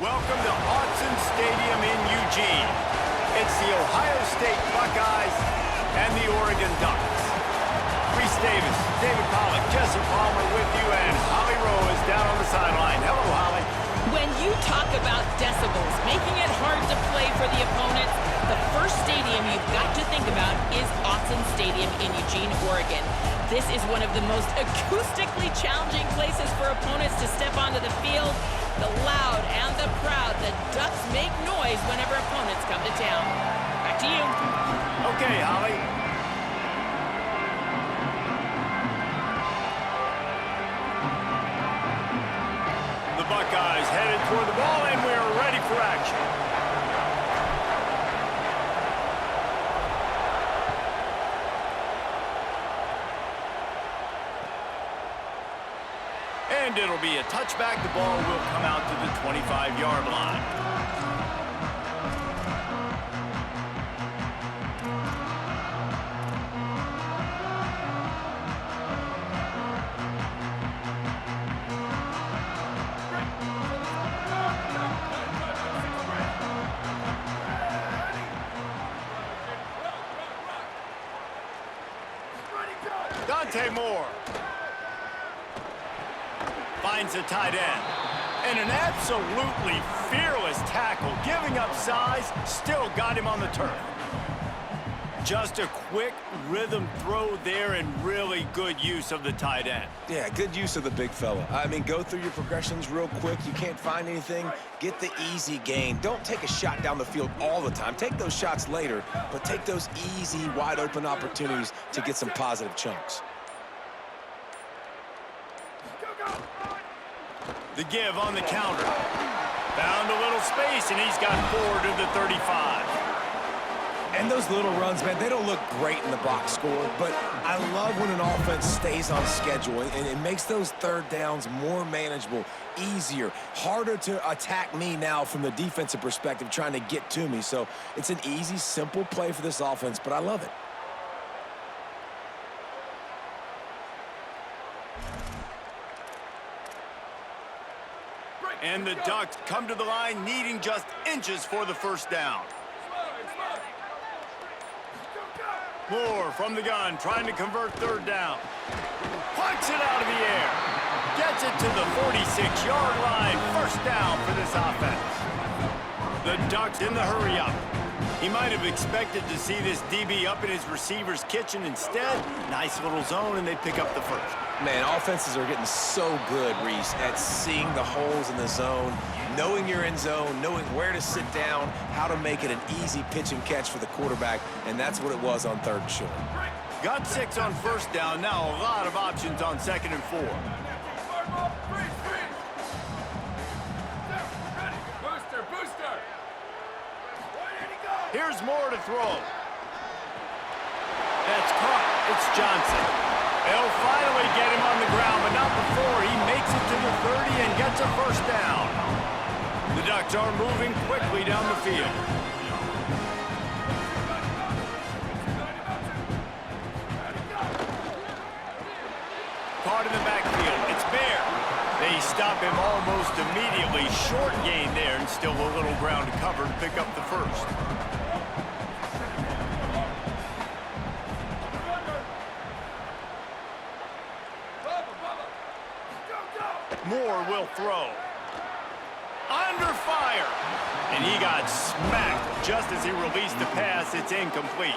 Welcome to Autzen Stadium in Eugene. It's the Ohio State Buckeyes and the Oregon Ducks. Reese Davis, David Pollack, Jesse Palmer with you, and Holly Rowe is down on the sideline. Hello, Holly. When you talk about decibels, making it hard to play for the opponents, the first stadium you've got to think about is Autzen Stadium in Eugene, Oregon. This is one of the most acoustically challenging places for opponents to step onto the field. The loud and the proud, the Ducks make noise whenever opponents come to town. Back to you. Okay, Holly. The Buckeyes headed toward the ball, and we're ready for action. And it'll be a touchback. The ball will come out to the 25-yard line. Dante Moore finds a tight end. And an absolutely fearless tackle, giving up size, still got him on the turf. Just a quick rhythm throw there and really good use of the tight end. Yeah, good use of the big fella. I mean, go through your progressions real quick. You can't find anything, get the easy gain. Don't take a shot down the field all the time. Take those shots later, but take those easy, wide-open opportunities to get some positive chunks. The give on the counter. Found a little space, and he's got forward to the 35. And those little runs, man, they don't look great in the box score, but I love when an offense stays on schedule, and it makes those third downs more manageable, easier, harder to attack me now from the defensive perspective, trying to get to me. So it's an easy, simple play for this offense, but I love it. And the Ducks come to the line needing just inches for the first down. Moore from the gun, trying to convert third down. Plucks it out of the air. Gets it to the 46-yard line. First down for this offense. The Ducks in the hurry-up. He might have expected to see this DB up in his receiver's kitchen. Instead, nice little zone, and they pick up the first. Man, offenses are getting so good, Reese, at seeing the holes in the zone, knowing you're in zone, knowing where to sit down, how to make it an easy pitch and catch for the quarterback, and that's what it was on third and short. Got 6 on first down. Now a lot of options on second and 4. Here's Moore to throw. That's caught. It's Johnson. They'll finally get him on the ground, but not before he makes it to the 30 and gets a first down. The Ducks are moving quickly down the field. Caught in the backfield. It's Bear. They stop him almost immediately. Short gain there, and still a little ground to cover to pick up the first. Moore will throw. Under fire. And he got smacked just as he released the pass. It's incomplete.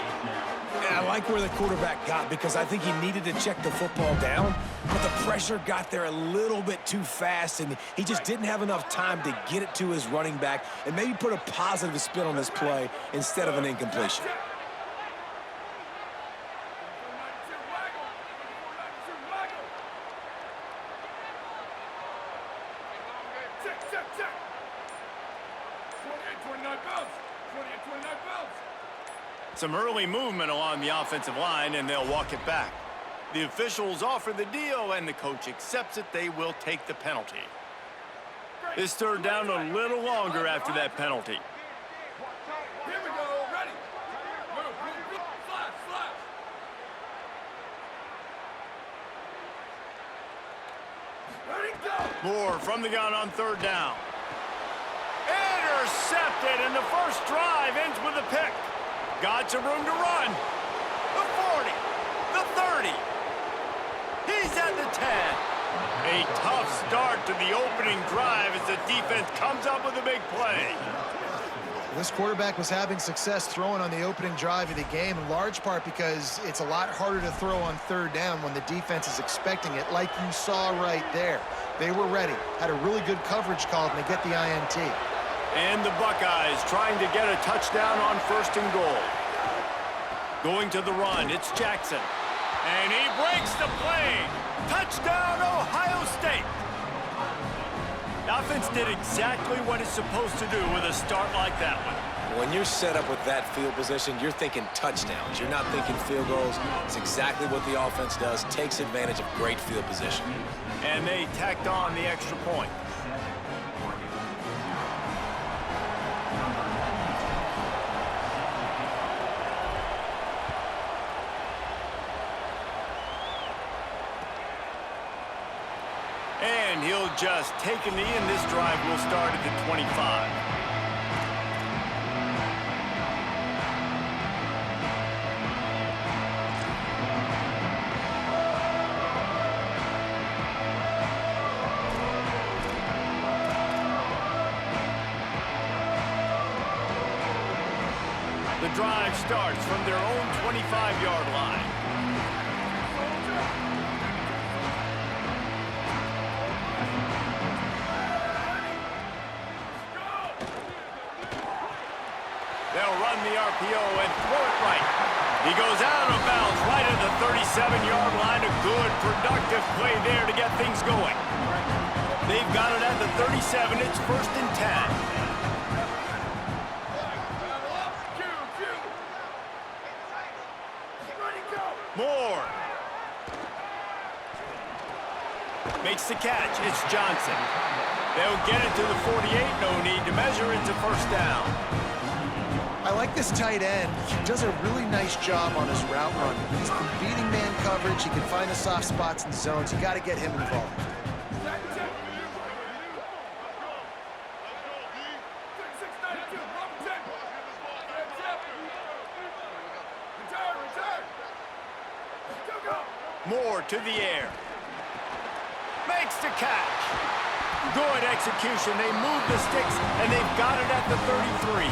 And I like where the quarterback got because I think he needed to check the football down, but the pressure got there a little bit too fast, and he just didn't have enough time to get it to his running back and maybe put a positive spin on this play instead of an incompletion. Some early movement along the offensive line, and they'll walk it back. The officials offer the deal, and the coach accepts it. They will take the penalty. This third down a little longer after that penalty. Here we go. Ready. Move. Flash. Moore from the gun on third down. intercepted, and the first drive ends with a pick. Got some room to run. The 40, the 30. He's at the 10. A tough start to the opening drive as the defense comes up with a big play. This quarterback was having success throwing on the opening drive of the game, in large part because it's a lot harder to throw on third down when the defense is expecting it, like you saw right there. They were ready, had a really good coverage call, and they get the INT. And the Buckeyes trying to get a touchdown on 1st and goal. Going to the run, it's Jackson. And he breaks the play. Touchdown, Ohio State. The offense did exactly what it's supposed to do with a start like that one. When you're set up with that field position, you're thinking touchdowns. You're not thinking field goals. It's exactly what the offense does, takes advantage of great field position. And they tacked on the extra point. And he'll just take a knee, and this drive will start at the 25. The drive starts from their own 25-yard line. They'll run the RPO and throw it right. He goes out of bounds right at the 37-yard line. A good, productive play there to get things going. They've got it at the 37. It's 1st and 10. Moore makes the catch. It's Johnson. They'll get it to the 48. No need to measure. It's a 1st down. I like this tight end. He does a really nice job on his route run. He's been beating man coverage. He can find the soft spots and zones. You got to get him involved. Moore to the air. Makes the catch. Good execution. They move the sticks, and they've got it at the 33.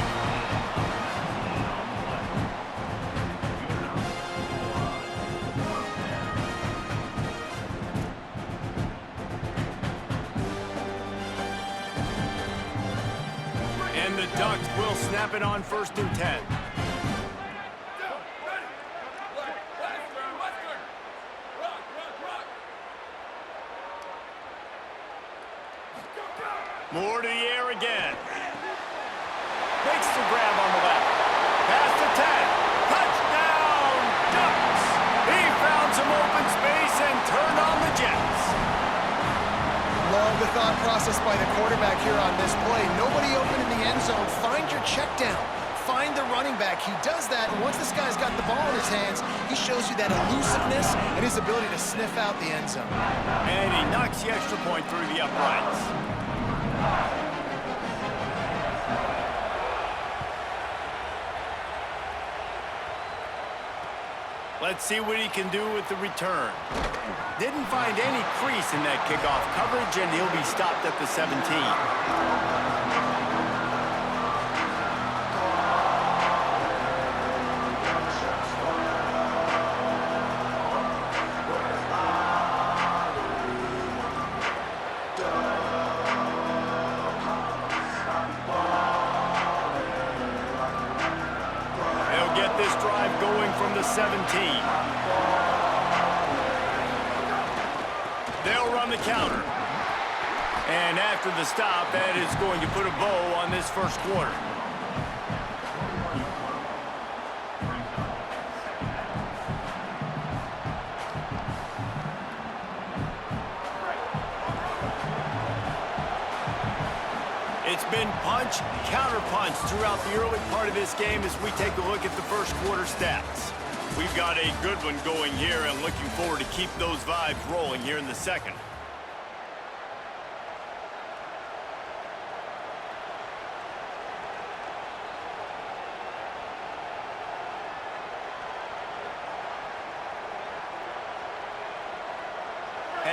And the Ducks will snap it on 1st and 10. Moore to the air again. Makes the grab on the left. Pass to 10. Touchdown, Ducks! He found some open space and turned on the Jets. Love the thought process by the quarterback here on this play. Nobody open in the end zone. Find your check down. Find the running back. He does that, and once this guy's got the ball in his hands, he shows you that elusiveness and his ability to sniff out the end zone. And he knocks the extra point through the uprights. Let's see what he can do with the return. Didn't find any crease in that kickoff coverage, and he'll be stopped at the 17. This drive going from the 17. They'll run the counter. And after the stop, that is going to put a bow on this 1st quarter. It's been punch, counter-punch throughout the early part of this game as we take a look at the 1st quarter stats. We've got a good one going here and looking forward to keep those vibes rolling here in the 2nd.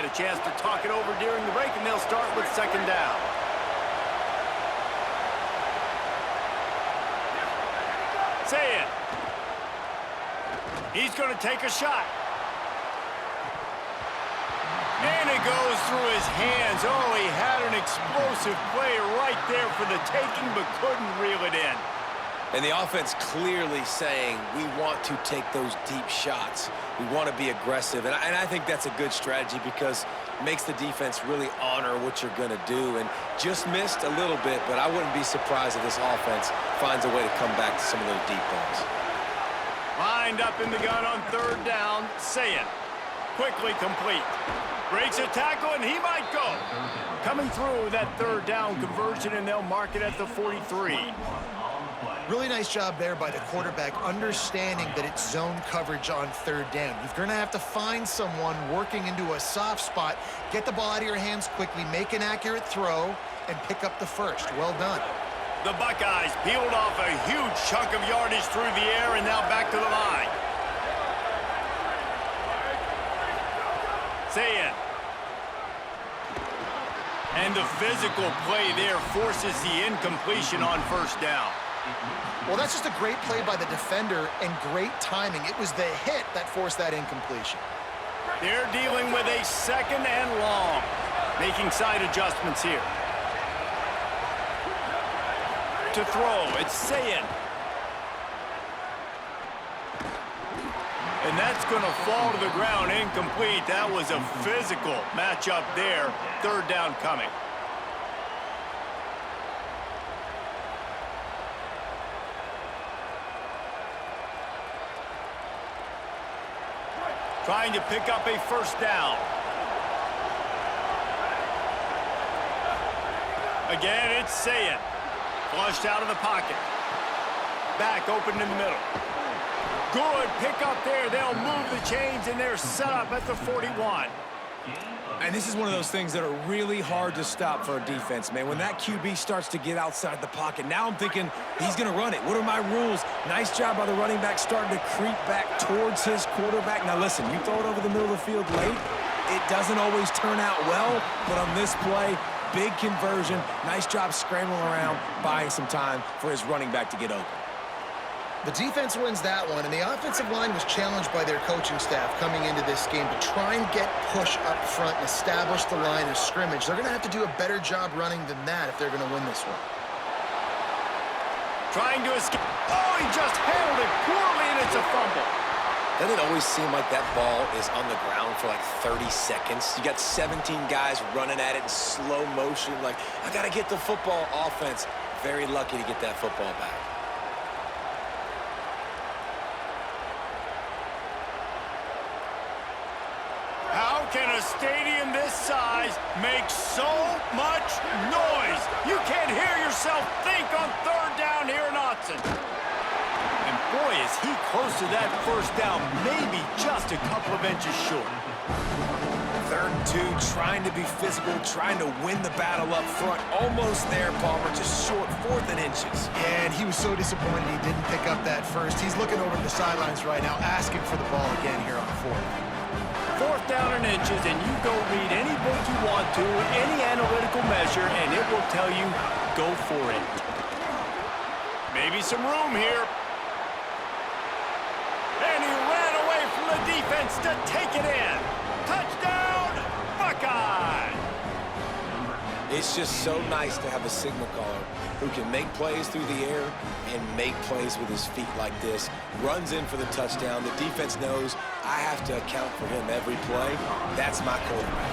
had a chance to talk it over during the break, and they'll start with second down. Say it. He's going to take a shot. And it goes through his hands. Oh, he had an explosive play right there for the taking, but couldn't reel it in. And the offense clearly saying, we want to take those deep shots. We want to be aggressive. And I think that's a good strategy because it makes the defense really honor what you're going to do. And just missed a little bit, but I wouldn't be surprised if this offense finds a way to come back to some of those deep balls. Lined up in the gun on third down. Sayin quickly complete. Breaks a tackle, and he might go. Coming through that third down conversion, and they'll mark it at the 43. Really nice job there by the quarterback, understanding that it's zone coverage on third down. You're going to have to find someone working into a soft spot, get the ball out of your hands quickly, make an accurate throw, and pick up the first. Well done. The Buckeyes peeled off a huge chunk of yardage through the air, and now back to the line. Sayin. And the physical play there forces the incompletion on first down. Well, that's just a great play by the defender and great timing. It was the hit that forced that incompletion. They're dealing with a second and long. Making side adjustments here. To throw, it's Sayin. And that's going to fall to the ground incomplete. That was a physical matchup there. Third down coming. Trying to pick up a first down. Again, it's Sayin. Flushed out of the pocket. Back open in the middle. Good pick up there. They'll move the chains, and they're set up at the 41. And this is one of those things that are really hard to stop for a defense, man. When that QB starts to get outside the pocket, now I'm thinking he's going to run it. What are my rules? Nice job by the running back starting to creep back towards his quarterback. Now, listen, you throw it over the middle of the field late, it doesn't always turn out well, but on this play, big conversion. Nice job scrambling around, buying some time for his running back to get open. The defense wins that one, and the offensive line was challenged by their coaching staff coming into this game to try and get push up front and establish the line of scrimmage. They're going to have to do a better job running than that if they're going to win this one. Trying to escape. Oh, he just handled it poorly, and it's a fumble. Doesn't it always seem like that ball is on the ground for like 30 seconds? You got 17 guys running at it in slow motion. Like, I got to get the football. Offense, very lucky to get that football back. How can a stadium this size make so much noise? You can't hear yourself think on third down here in Autzen. And boy, is he close to that first down, maybe just a couple of inches short. 3rd and 2, trying to be physical, trying to win the battle up front. Almost there, Palmer, just short, 4th and inches. Yeah, and he was so disappointed he didn't pick up that first. He's looking over the sidelines right now, asking for the ball again here on 4th. 4th down and inches, and you go read any book you want to, any analytical measure, and it will tell you, go for it. Maybe some room here. And he ran away from the defense to take it in. Touchdown, Buckeye! It's just so nice to have a signal caller who can make plays through the air and make plays with his feet like this. Runs in for the touchdown. The defense knows I have to account for him every play. That's my quarterback.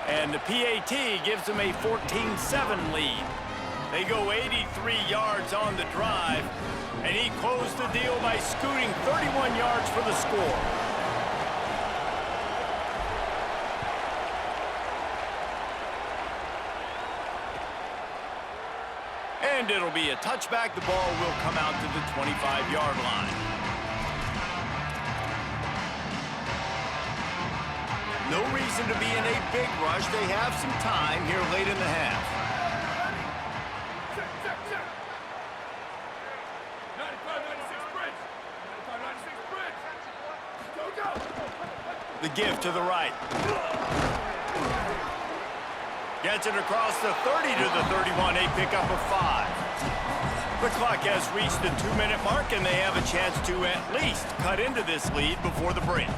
And the PAT gives them a 14-7 lead. They go 83 yards on the drive, and he closed the deal by scooting 31 yards for the score. And it'll be a touchback. The ball will come out to the 25-yard line. No reason to be in a big rush. They have some time here late in the half. Check, check, check. 95-96 bridge. 95-96 bridge. Go, go. The give to the right. Gets it across the 30 to the 31, a pickup of 5. The clock has reached the 2-minute mark, and they have a chance to at least cut into this lead before the break.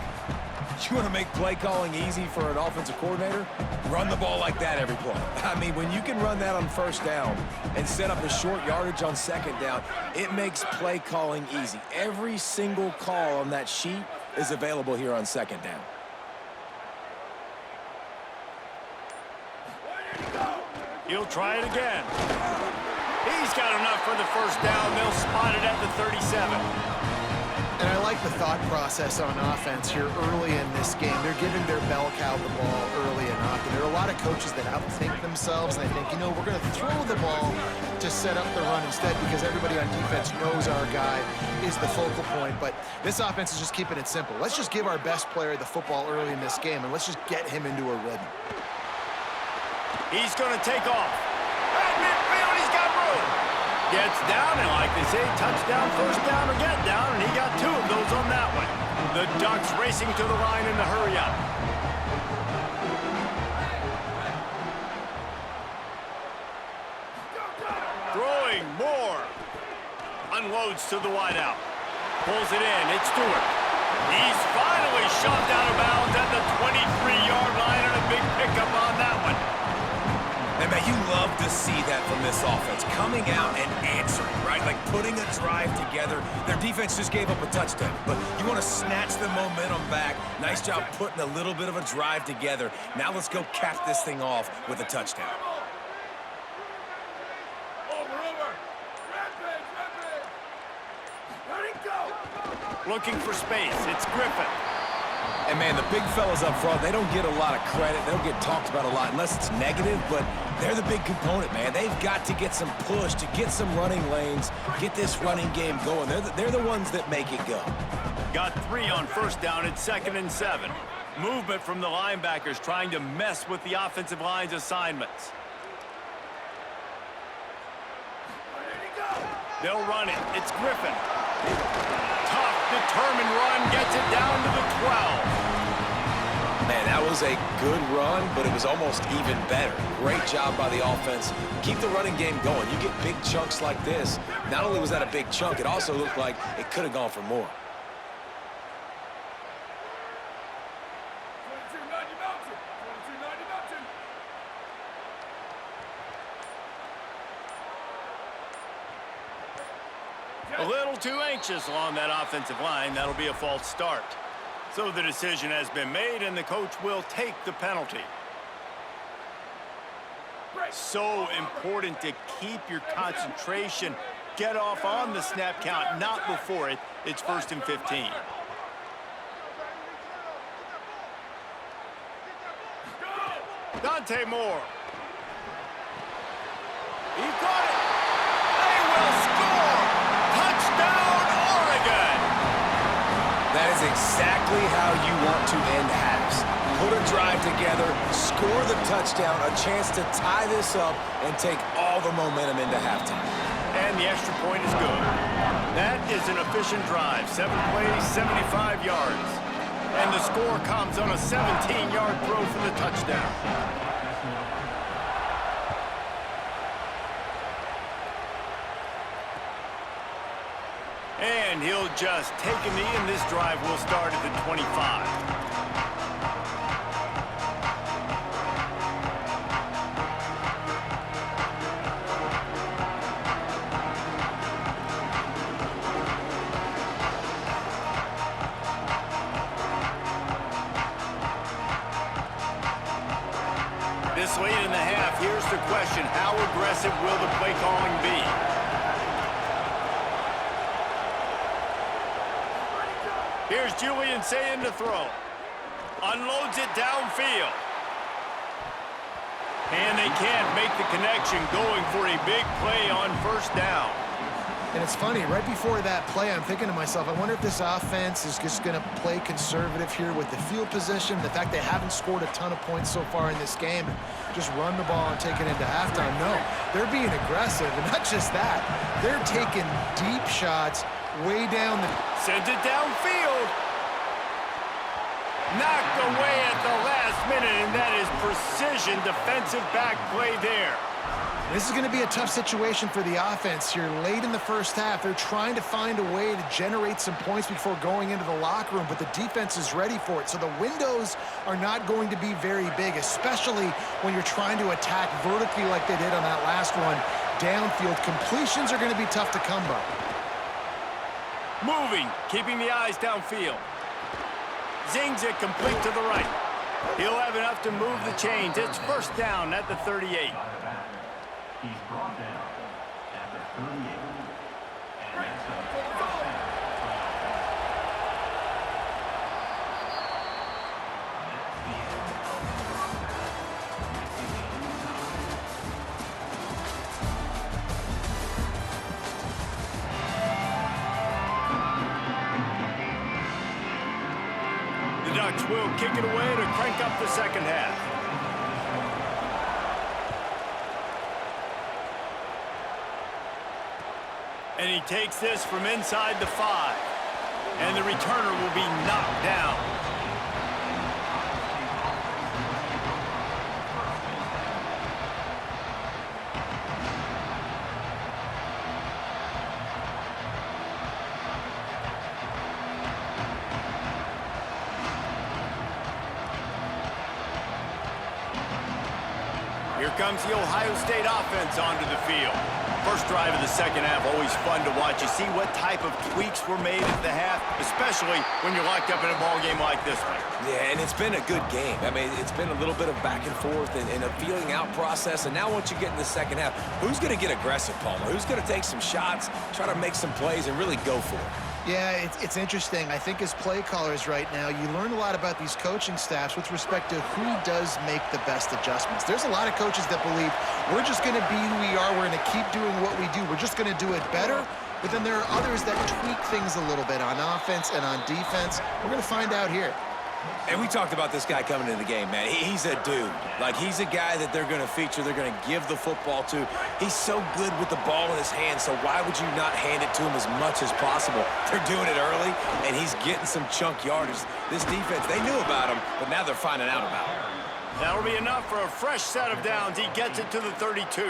You want to make play calling easy for an offensive coordinator? Run the ball like that every play. I mean, when you can run that on first down and set up a short yardage on second down, it makes play calling easy. Every single call on that sheet is available here on second down. He'll try it again. He's got enough for the first down. They'll spot it at the 37. And I like the thought process on offense here early in this game. They're giving their bell cow the ball early and often. There are a lot of coaches that outthink themselves, and they think, you know, we're going to throw the ball to set up the run instead because everybody on defense knows our guy is the focal point. But this offense is just keeping it simple. Let's just give our best player the football early in this game, and let's just get him into a rhythm. He's going to take off. At midfield, he's got room. Gets down, and like they say, touchdown, first down, or get down, and he got 2 of those on that one. The Ducks racing to the line in the hurry-up. Throwing more. Unloads to the wideout. Pulls it in. It's Stewart. He's finally shoved out of bounds at the 23-yard line, and a big pickup on that one. And, man, you love to see that from this offense, coming out and answering, right? Like putting a drive together. Their defense just gave up a touchdown, but you want to snatch the momentum back. Nice job putting a little bit of a drive together. Now let's go cap this thing off with a touchdown. Looking for space. It's Griffin. And, man, the big fellas up front, they don't get a lot of credit. They don't get talked about a lot unless it's negative, but they're the big component, man. They've got to get some push, to get some running lanes, get this running game going. They're the ones that make it go. Got 3 on first down. It's 2nd and 7. Movement from the linebackers trying to mess with the offensive line's assignments. They'll run it. It's Griffin. Tough, determined run, gets it down to the 12. Man, that was a good run, but it was almost even better. Great job by the offense. Keep the running game going. You get big chunks like this. Not only was that a big chunk, it also looked like it could have gone for more. A little too anxious along that offensive line. That'll be a false start. So the decision has been made, and the coach will take the penalty. So important to keep your concentration. Get off on the snap count, not before it. It's 1st and 15. Dante Moore. He caught it. They will score. Touchdown, Oregon. That is exactly how you want to end halves. Put a drive together, score the touchdown, a chance to tie this up and take all the momentum into halftime. And the extra point is good. That is an efficient drive. 7 plays, 75 yards. And the score comes on a 17-yard throw for the touchdown. And he'll just take a knee, and this drive will start at the 25. This late in the half, here's the question: how aggressive will the play calling be? Here's Julian saying to throw. Unloads it downfield. And they can't make the connection, going for a big play on first down. And it's funny, right before that play, I'm thinking to myself, I wonder if this offense is just going to play conservative here with the field position, the fact they haven't scored a ton of points so far in this game, and just run the ball and take it into halftime. No, they're being aggressive, and not just that, they're taking deep shots way down the... Sends it downfield. Knocked away at the last minute, and that is precision defensive back play there. This is going to be a tough situation for the offense here. Late in the first half, they're trying to find a way to generate some points before going into the locker room, but the defense is ready for it. So the windows are not going to be very big, especially when you're trying to attack vertically like they did on that last one. Downfield completions are going to be tough to come by. Moving, keeping the eyes downfield. Zings it complete to the right. He'll have enough to move the chains. It's first down at the 38. He's brought down at the 38. And that's a The Ducks will kick it away to crank up the second half. And he takes this from inside the 5. And the returner will be knocked down. Here comes the Ohio State offense onto the field. First drive of the second half, always fun to watch. You see what type of tweaks were made at the half, especially when you're locked up in a ball game like this one. Yeah, and it's been a good game. I mean, it's been a little bit of back and forth and a feeling out process. And now once you get in the second half, who's going to get aggressive, Palmer? Who's going to take some shots, try to make some plays, and really go for it? Yeah, it's interesting. I think as play callers right now, you learn a lot about these coaching staffs with respect to who does make the best adjustments. There's a lot of coaches that believe we're just going to be who we are. We're going to keep doing what we do. We're just going to do it better. But then there are others that tweak things a little bit on offense and on defense. We're going to find out here. And we talked about this guy coming into the game, man. He's a dude. Like, he's a guy that they're going to feature, they're going to give the football to. He's so good with the ball in his hand, so why would you not hand it to him as much as possible? They're doing it early, and he's getting some chunk yardage. This defense, they knew about him, but now they're finding out about him. That'll be enough for a fresh set of downs. He gets it to the 32.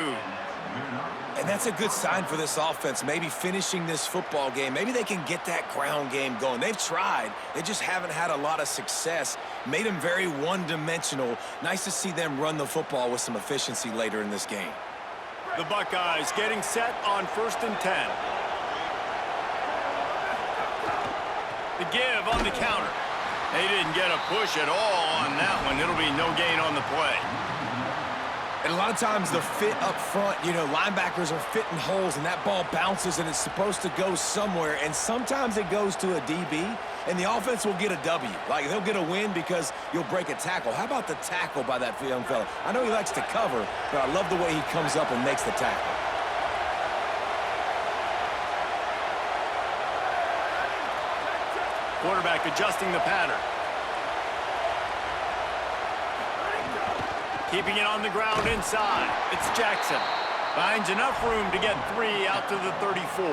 And that's a good sign for this offense, maybe finishing this football game. Maybe they can get that ground game going. They've tried. They just haven't had a lot of success. Made them very one-dimensional. Nice to see them run the football with some efficiency later in this game. The Buckeyes getting set on 1st and 10. The give on the counter. They didn't get a push at all on that one. It'll be no gain on the play. And a lot of times the fit up front, you know, linebackers are fitting holes and that ball bounces and it's supposed to go somewhere. And sometimes it goes to a DB and the offense will get a W. Like, they'll get a win because you'll break a tackle. How about the tackle by that young fella? I know he likes to cover, but I love the way he comes up and makes the tackle. Quarterback adjusting the pattern. Keeping it on the ground inside. It's Jackson. Finds enough room to get 3 out to the 34.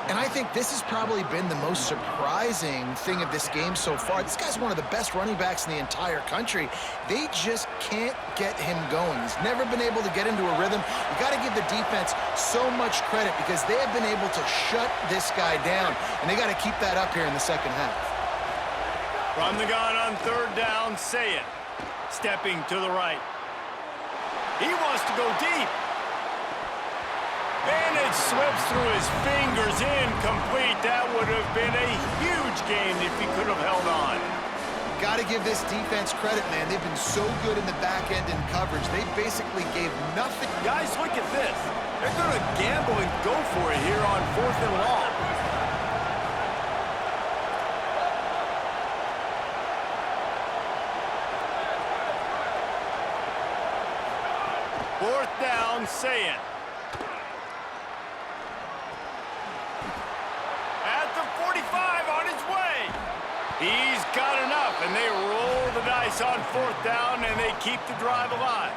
And I think this has probably been the most surprising thing of this game so far. This guy's one of the best running backs in the entire country. They just can't get him going. He's never been able to get into a rhythm. You got to give the defense so much credit because they have been able to shut this guy down, and they got to keep that up here in the second half. From the gun on 3rd down, Say It. Stepping to the right. He wants to go deep. And it slips through his fingers, incomplete. That would have been a huge gain if he could have held on. Got to give this defense credit, man. They've been so good in the back end in coverage. They basically gave nothing. Guys, look at this. They're going to gamble and go for it here on 4th and long. Fourth down, Say It. At the 45, on his way. He's got enough, and they roll the dice on 4th down, and they keep the drive alive.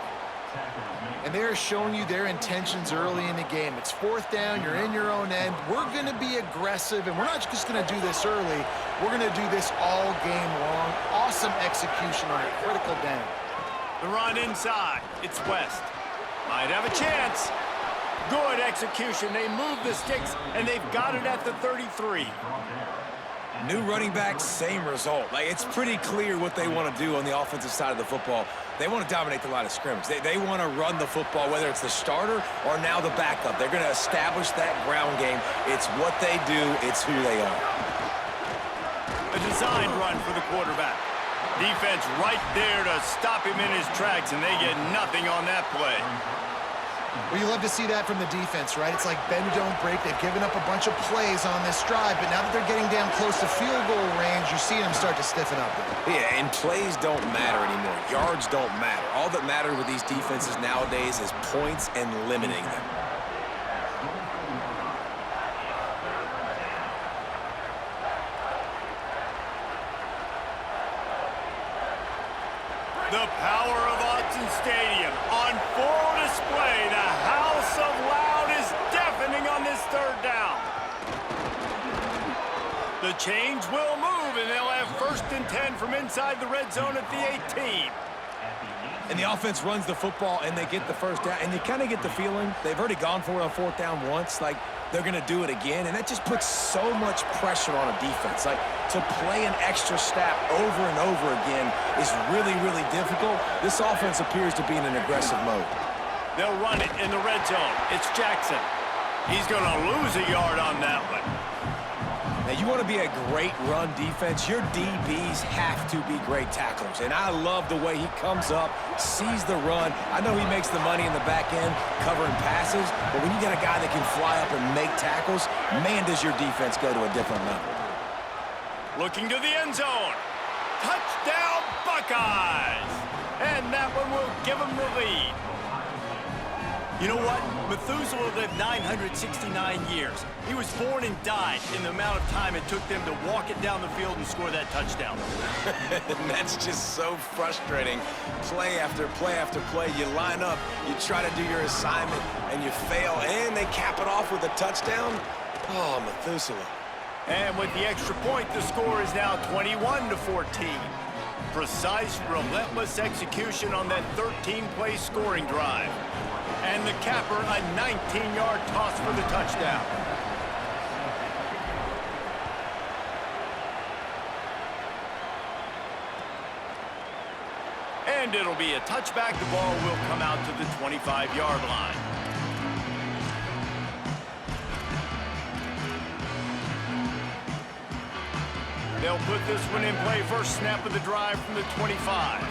tackles made and they are showing you their intentions early in the game. It's fourth down, you're in your own end. We're going to be aggressive, and we're not just going to do this early. We're going to do this all game long. Awesome execution on a critical down. The run inside. It's West. Might have a chance. Good execution. They move the sticks, and they've got it at the 33. New running back, same result. Like, it's pretty clear what they want to do on the offensive side of the football. They want to dominate the line of scrimmage. They want to run the football, whether it's the starter or now the backup. They're going to establish that ground game. It's what they do. It's who they are. A designed run for the quarterback. Defense right there to stop him in his tracks, and they get nothing on that play. Well, you love to see that from the defense, right? It's like bend, don't break. They've given up a bunch of plays on this drive, but now that they're getting down close to field goal range, you're seeing them start to stiffen up. Yeah, and plays don't matter anymore. Yards don't matter. All that matters with these defenses nowadays is points and limiting them. The power of Autzen Stadium on full display. The house of loud is deafening on this third down. The chains will move, and they'll have 1st and 10 from inside the red zone at the 18. And the offense runs the football, and they get the first down. And you kind of get the feeling they've already gone for it on 4th down once. Like, they're going to do it again. And that just puts so much pressure on a defense. Like, to play an extra snap over and over again is really, really difficult. This offense appears to be in an aggressive mode. They'll run it in the red zone. It's Jackson. He's going to lose a yard on that one. Now, you want to be a great run defense, your DBs have to be great tacklers. And I love the way he comes up, sees the run. I know he makes the money in the back end covering passes, but when you got a guy that can fly up and make tackles, man, does your defense go to a different level. Looking to the end zone. Touchdown, Buckeyes! And that one will give them the lead. You know what? Methuselah lived 969 years. He was born and died in the amount of time it took them to walk it down the field and score that touchdown. And that's just so frustrating. Play after play after play. You line up, you try to do your assignment, and you fail, and they cap it off with a touchdown. Oh, Methuselah. And with the extra point, the score is now 21-14. Precise, relentless execution on that 13-play scoring drive. And the capper, a 19-yard toss for the touchdown. And it'll be a touchback. The ball will come out to the 25-yard line. They'll put this one in play. First snap of the drive from the 25.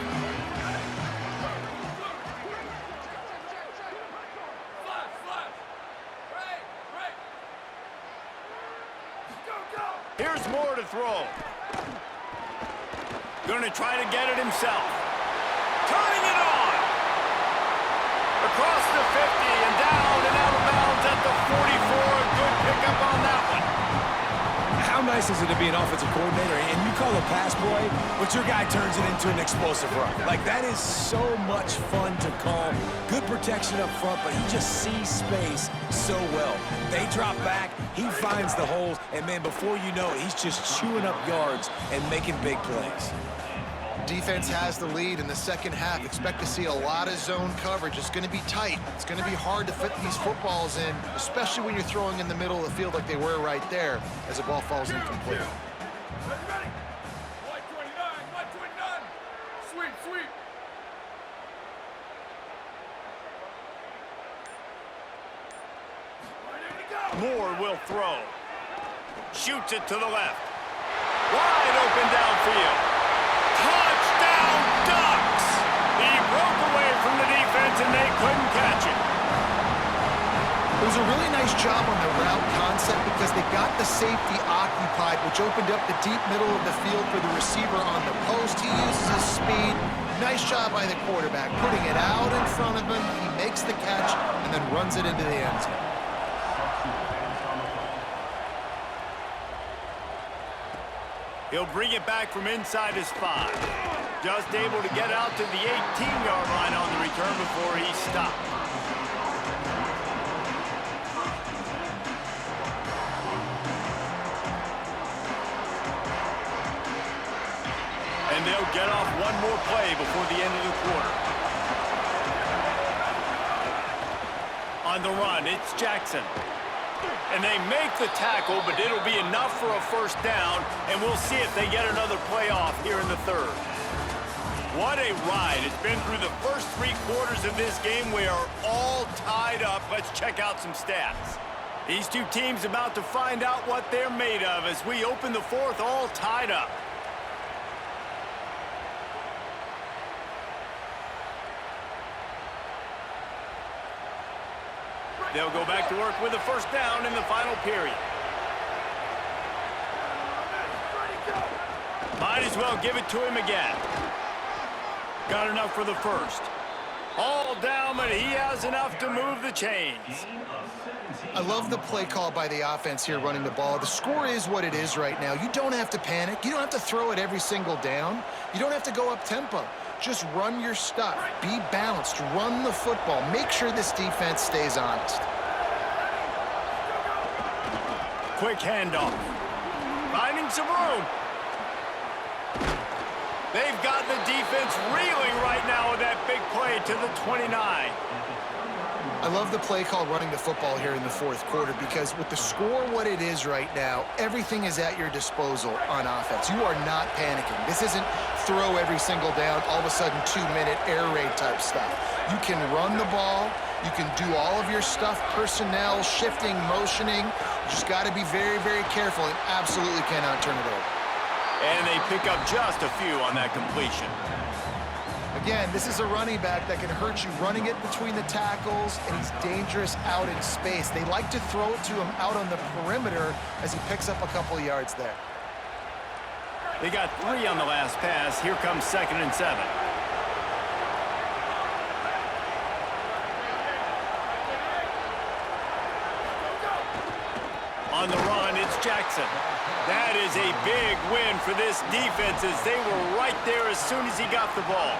Here's Moore to throw. Going to try to get it himself. Turning it on. Across the 50 and down and out of bounds at the 44. A good pickup on that one. How nice is it to be an offensive coordinator and you call a pass play, but your guy turns it into an explosive run? Like, that is so much fun to call. Good protection up front, but he just sees space so well. They drop back, he finds the holes, and man, before you know it, he's just chewing up yards and making big plays. Defense has the lead in the second half. Expect to see a lot of zone coverage. It's going to be tight. It's going to be hard to fit these footballs in, especially when you're throwing in the middle of the field like they were right there as the ball falls incomplete. Moore will throw. Shoots it to the left. Wide open downfield. Touchdown, Ducks! He broke away from the defense and they couldn't catch it. It was a really nice job on the route concept because they got the safety occupied, which opened up the deep middle of the field for the receiver on the post. He uses his speed. Nice job by the quarterback, putting it out in front of him. He makes the catch and then runs it into the end zone. He'll bring it back from inside his 5. Just able to get out to the 18-yard line on the return before he stopped. get off one more play before the end of the quarter. On the run, it's Jackson. And they make the tackle, but it'll be enough for a first down, and we'll see if they get another play off here in the third. What a ride. It's been through the first 3 quarters of this game. We are all tied up. Let's check out some stats. These two teams about to find out what they're made of as we open the fourth all tied up. They'll go back to work with a first down in the final period. Might as well give it to him again. Got enough for the first. All down, but he has enough to move the chains. I love the play call by the offense here running the ball. The score is what it is right now. You don't have to panic. You don't have to throw it every single down. You don't have to go up tempo. Just run your stuff. Be balanced. Run the football. Make sure this defense stays honest. Quick handoff. Finding some room. They've got the defense reeling right now with that big play to the 29. I love the play call running the football here in the fourth quarter because with the score what it is right now, everything is at your disposal on offense. You are not panicking. This isn't throw every single down, all of a sudden 2-minute air raid type stuff. You can run the ball. You can do all of your stuff, personnel, shifting, motioning. You just got to be very, very careful and absolutely cannot turn it over. And they pick up just a few on that completion. Again, this is a running back that can hurt you running it between the tackles, and he's dangerous out in space. They like to throw it to him out on the perimeter as he picks up a couple of yards there. They got 3 on the last pass. Here comes 2nd and 7. On the run, it's Jackson. That is a big win for this defense as they were right there as soon as he got the ball.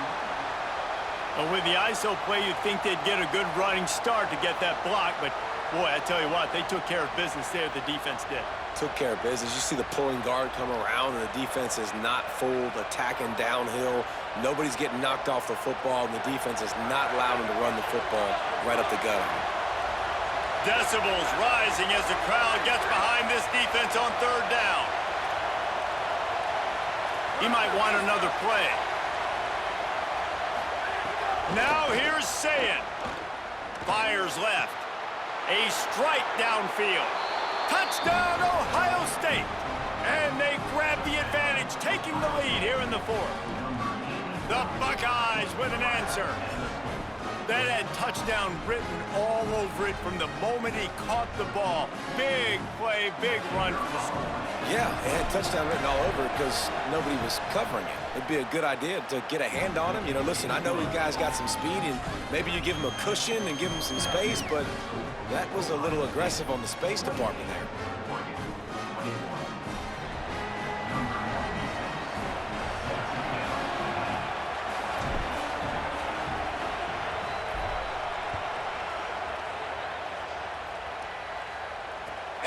And with the ISO play, you'd think they'd get a good running start to get that block, but boy, I tell you what, they took care of business there, the defense did. Took care of business. You see the pulling guard come around, and the defense is not fooled, attacking downhill. Nobody's getting knocked off the football, and the defense is not allowing them to run the football right up the gut. Decibels rising as the crowd gets behind this defense on 3rd down. He might want another play. Now here's Sayin. Fires left. A strike downfield. Touchdown, Ohio State. And they grab the advantage, taking the lead here in the 4th. The Buckeyes with an answer. That had touchdown written all over it from the moment he caught the ball. Big play, big run for the score. Yeah, it had touchdown written all over it because nobody was covering it. It'd be a good idea to get a hand on him. You know, listen, I know you guys got some speed, and maybe you give him a cushion and give him some space, but that was a little aggressive on the space department there.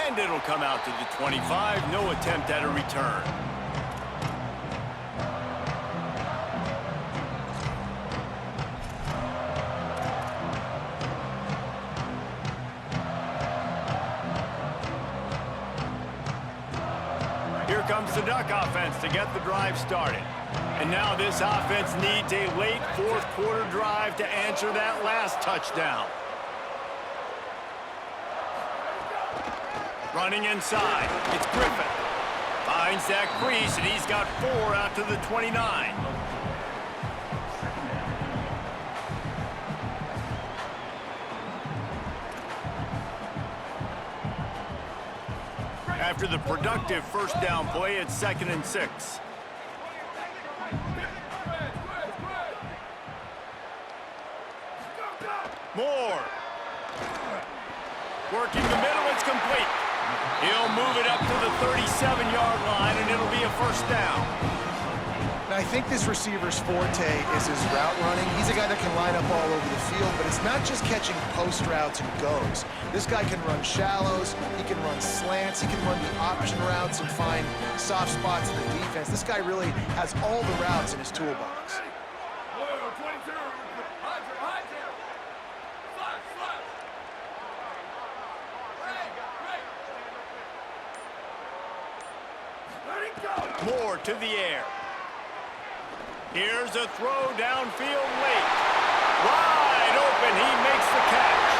And it'll come out to the 25. No attempt at a return. Here comes the Duck offense to get the drive started. And now this offense needs a late 4th quarter drive to answer that last touchdown. Running inside, it's Griffin. Finds that crease, and he's got 4 out to the 29. After the productive first down play, it's 2nd and 6. Moore. Working the middle, it's complete. He'll move it up to the 37-yard line, and it'll be a first down. And I think this receiver's forte is his route running. He's a guy that can line up all over the field, but it's not just catching post routes and goes. This guy can run shallows, he can run slants, he can run the option routes and find soft spots in the defense. This guy really has all the routes in his toolbox. Moore to the air. Here's a throw downfield late. Wide open, he makes the catch.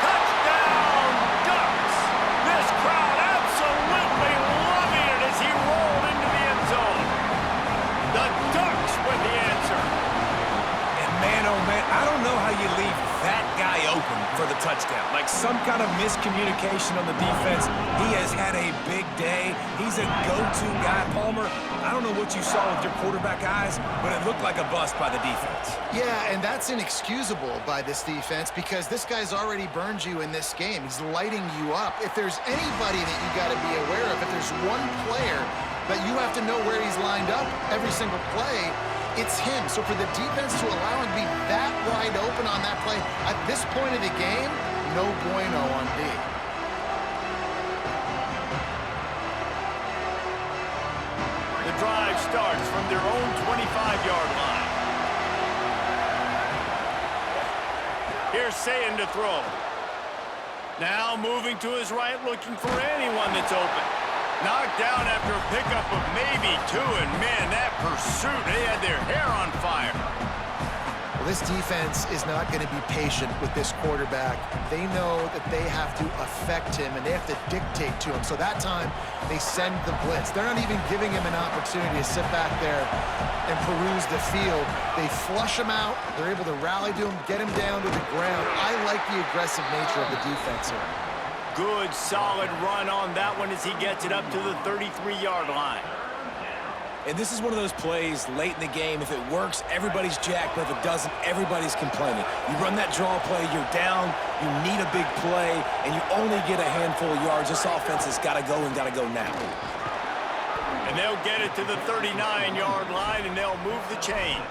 Touchdown, Ducks! This crowd absolutely loving it as he rolled into the end zone. The Ducks with the answer. And man, oh man, I don't know how you leave that guy open for the touchdown. Like some kind of miscommunication on the defense. He has had a big day. He's a go-to guy. Palmer, I don't know what you saw with your quarterback eyes, but it looked like a bust by the defense. Yeah, and that's inexcusable by this defense because this guy's already burned you in this game. He's lighting you up. If there's anybody that you got to be aware of, if there's one player that you have to know where he's lined up every single play, it's him. So for the defense to allow him to be that wide open on that play, at this point of the game, no bueno on D. The drive starts from their own 25-yard line. Here's Sayin to throw. Now moving to his right, looking for anyone that's open. Knocked down after a pickup of maybe two, and man, that pursuit, they had their hair on fire. Well, this defense is not going to be patient with this quarterback. They know that they have to affect him, and they have to dictate to him. So that time, they send the blitz. They're not even giving him an opportunity to sit back there and peruse the field. They flush him out. They're able to rally to him, get him down to the ground. I like the aggressive nature of the defense here. Good, solid run on that one as he gets it up to the 33-yard line. And this is one of those plays late in the game. If it works, everybody's jacked, but if it doesn't, everybody's complaining. You run that draw play, you're down, you need a big play, and you only get a handful of yards. This offense has got to go and got to go now. And they'll get it to the 39-yard line, and they'll move the chains.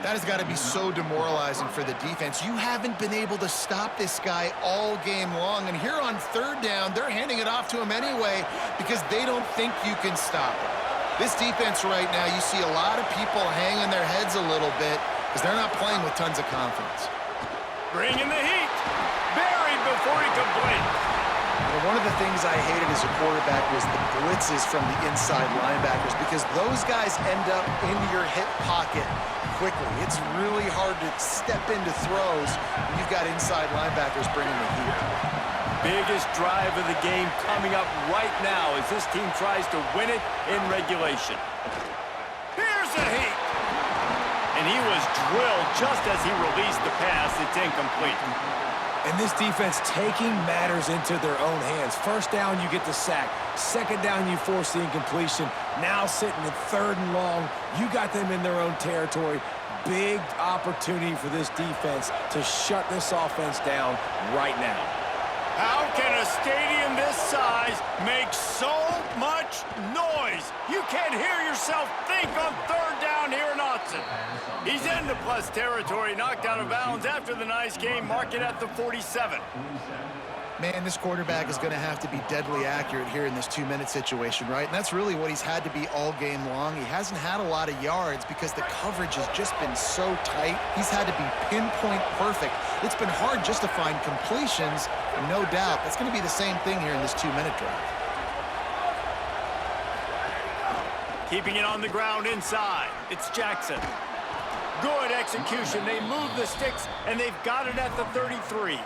That has got to be so demoralizing for the defense. You haven't been able to stop this guy all game long. And here on third down, they're handing it off to him anyway because they don't think you can stop him. This defense right now, you see a lot of people hanging their heads a little bit because they're not playing with tons of confidence. Bringing the heat. Buried before he could blink. One of the things I hated as a quarterback was the blitzes from the inside linebackers because those guys end up in your hip pocket quickly. It's really hard to step into throws when you've got inside linebackers bringing the heat. Biggest drive of the game coming up right now as this team tries to win it in regulation. Here's the heat. And he was drilled just as he released the pass. It's incomplete. And this defense taking matters into their own hands. First down, you get the sack. Second down, you force the incompletion. Now sitting at third and long, you got them in their own territory. Big opportunity for this defense to shut this offense down right now. How can a stadium this size make so much noise? You can't hear yourself think on third down here in Autzen. He's into plus territory, knocked out of bounds after the nice game, mark it at the 47. Man, this quarterback is going to have to be deadly accurate here in this 2-minute situation, right? And that's really what he's had to be all game long. He hasn't had a lot of yards because the coverage has just been so tight. He's had to be pinpoint perfect. It's been hard just to find completions, no doubt. That's going to be the same thing here in this 2-minute drive. Keeping it on the ground inside. It's Jackson. Good execution. They move the sticks, and they've got it at the 33.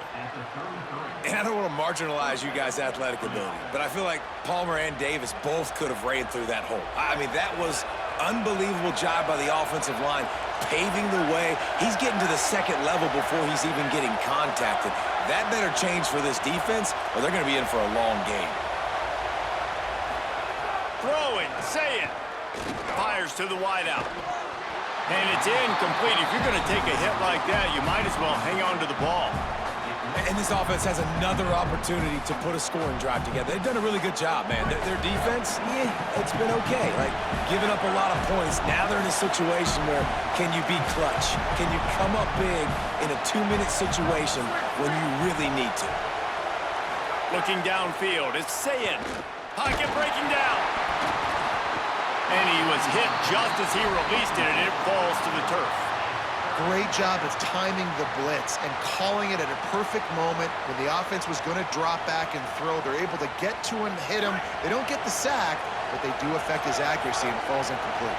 And I don't want to marginalize you guys' athletic ability, but I feel like Palmer and Davis both could have ran through that hole. I mean, that was unbelievable job by the offensive line, paving the way. He's getting to the second level before he's even getting contacted. That better change for this defense, or they're going to be in for a long game. Throwing, Sayin. Fires to the wideout. And it's incomplete. If you're going to take a hit like that, you might as well hang on to the ball. And this offense has another opportunity to put a scoring drive together. They've done a really good job, man. Their defense, it's been okay. Like, giving up a lot of points. Now they're in a situation where can you be clutch? Can you come up big in a 2-minute situation when you really need to? Looking downfield, it's Sayin. Pocket breaking down. And he was hit just as he released it, and it falls to the turf. Great job of timing the blitz and calling it at a perfect moment when the offense was going to drop back and throw. They're able to get to him, hit him. They don't get the sack, but they do affect his accuracy and it falls incomplete.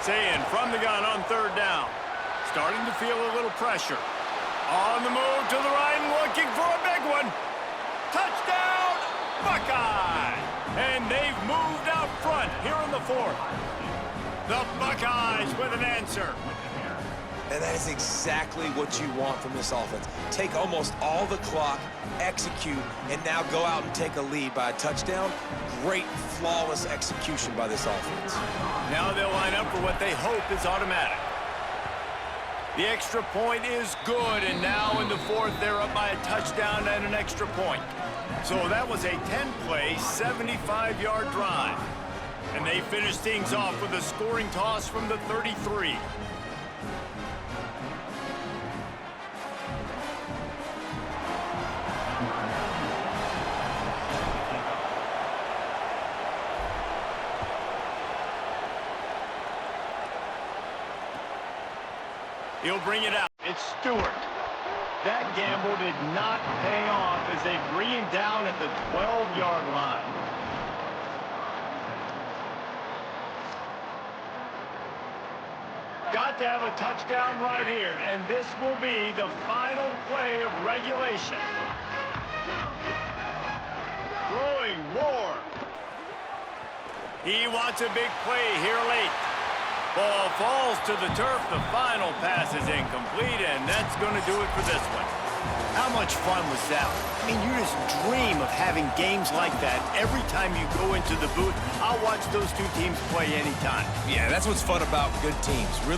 Sayin from the gun on third down. Starting to feel a little pressure. On the move to the right and looking for a big one. Touchdown, Buckeye! And they've moved out front here in the fourth. The Buckeyes with an answer. And that is exactly what you want from this offense. Take almost all the clock, execute, and now go out and take a lead by a touchdown. Great, flawless execution by this offense. Now they'll line up for what they hope is automatic. The extra point is good, and now in the fourth, they're up by a touchdown and an extra point. So that was a 10-play, 75-yard drive. And they finished things off with a scoring toss from the 33. He'll bring it out. It's Stewart. That gamble did not pay off as they bring him down at the 12-yard line. Got to have a touchdown right here, and this will be the final play of regulation. Throwing more. He wants a big play here late. Ball falls to the turf. The final pass is incomplete, and that's going to do it for this one. How much fun was that? I mean, you just dream of having games like that every time you go into the booth. I'll watch those two teams play anytime. Yeah, that's what's fun about good teams. Really